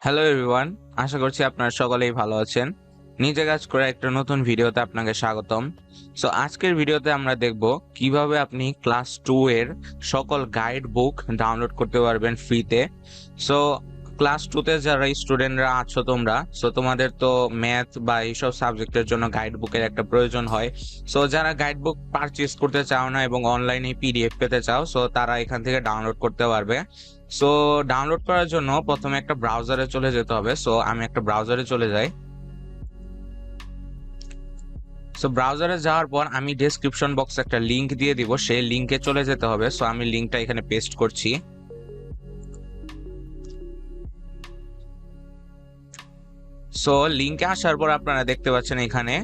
Hello everyone, আশা করছি আপনারা সকলেই ভালো আছেন। নিজে কাজ করে একটা নতুন ভিডিওতে আপনাকে স্বাগতম। সো আজকের ভিডিওতে আমরা দেখব কিভাবে আপনি ক্লাস 2 এর সকল গাইড বুক ডাউনলোড করতে পারবেন ফ্রিতে। সো ক্লাস 2 তে যারা স্টুডেন্টরা আছো তোমরা, সো তোমাদের তো ম্যাথ বা এইসব সাবজেক্টের জন্য গাইড বুকের একটা প্রয়োজন হয়। সো যারা গাইড বুক পারচেজ করতে চাও না এবং অনলাইনে পিডিএফ পেতে চাও, সো তারা এখান থেকে ডাউনলোড করতে পারবে। সো ডাউনলোড করার জন্য প্রথমে একটা ব্রাউজারে চলে যেতে হবে। সো আমি একটা ব্রাউজারে চলে যাই। সো ব্রাউজারে যাওয়ার পর আমি ডেসক্রিপশন বক্সে একটা লিংক দিয়ে দিব, সেই লিংকে চলে যেতে হবে। সো আমি লিংকটা এখানে পেস্ট করছি। সো লিংকে আসার পর আপনারা দেখতে পাচ্ছেন এখানে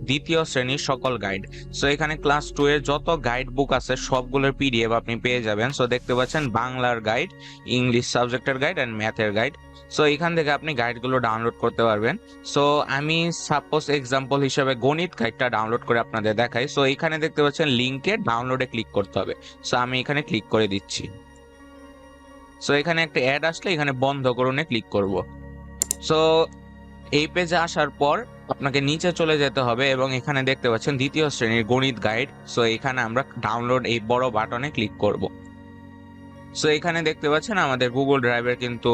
দ্বিতীয় শ্রেণীর সকল গাইড। সো এখানে ক্লাস 2 এর যত গাইড বুক আছে সবগুলোর পিডিএফ আপনি পেয়ে যাবেন। সো দেখতে পাচ্ছেন বাংলার গাইড, ইংলিশ সাবজেক্টের গাইড এন্ড ম্যাথের গাইড। সো এখান থেকে আপনি গাইডগুলো ডাউনলোড করতে পারবেন। সো আমি সাপোজ এক্সাম্পল হিসেবে গণিত গাইডটা ডাউনলোড করে আপনাদের দেখাই। সো এখানে দেখতে পাচ্ছেন লিংকে ডাউনলোডে ক্লিক করতে হবে। সো আমি এখানে ক্লিক করে দিচ্ছি। সো এখানে একটা অ্যাড আসলে এখানে বন্ধ করুনে ক্লিক করব। সো এই পেজে আসার পর আপনাকে নিচে চলে যেতে হবে এবং এখানে দেখতে পাচ্ছেন দ্বিতীয় শ্রেণীর গণিত গাইড। সো এখানে আমরা ডাউনলোড এই বড় বাটনে ক্লিক করব। সো এখানে দেখতে পাচ্ছেন আমাদের গুগল ড্রাইভের কিন্তু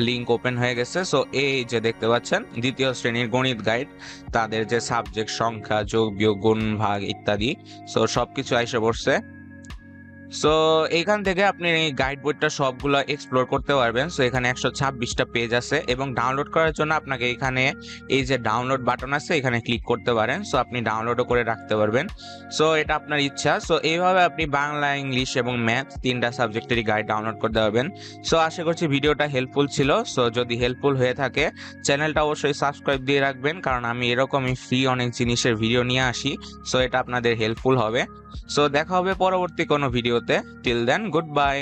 লিংক ওপেন হয়ে গেছে। সো এই যে দেখতে পাচ্ছেন দ্বিতীয় শ্রেণীর গণিত গাইড, তাদের যে সাবজেক্ট সংখ্যা, যোগ বিয়োগ, গুণ ভাগ ইত্যাদি, সো সবকিছু আইসা পড়ছে। সো এখান থেকে আপনি গাইড বইটা সবগুলো এক্সপ্লোর করতে পারবেন। সো এখানে 126টা পেজ আছে এবং ডাউনলোড করার জন্য আপনাকে এখানে এই যে ডাউনলোড বাটন আছে এখানে ক্লিক করতে পারেন। সো আপনি ডাউনলোডও করে রাখতে পারবেন। সো এটা আপনার ইচ্ছা। সো এইভাবে আপনি বাংলা, ইংলিশ এবং ম্যাথ তিনটা সাবজেক্টেরই গাইড ডাউনলোড করতে পারবেন। সো আশা করছি ভিডিওটা হেল্পফুল ছিল। সো যদি হেল্পফুল হয়ে থাকে চ্যানেলটা অবশ্যই সাবস্ক্রাইব দিয়ে রাখবেন, কারণ আমি এরকমই ফ্রি অনেক জিনিসের ভিডিও নিয়ে আসি। সো এটা আপনাদের হেল্পফুল হবে। সো দেখা হবে পরবর্তী কোনো ভিডিওতে। Till then, good bye.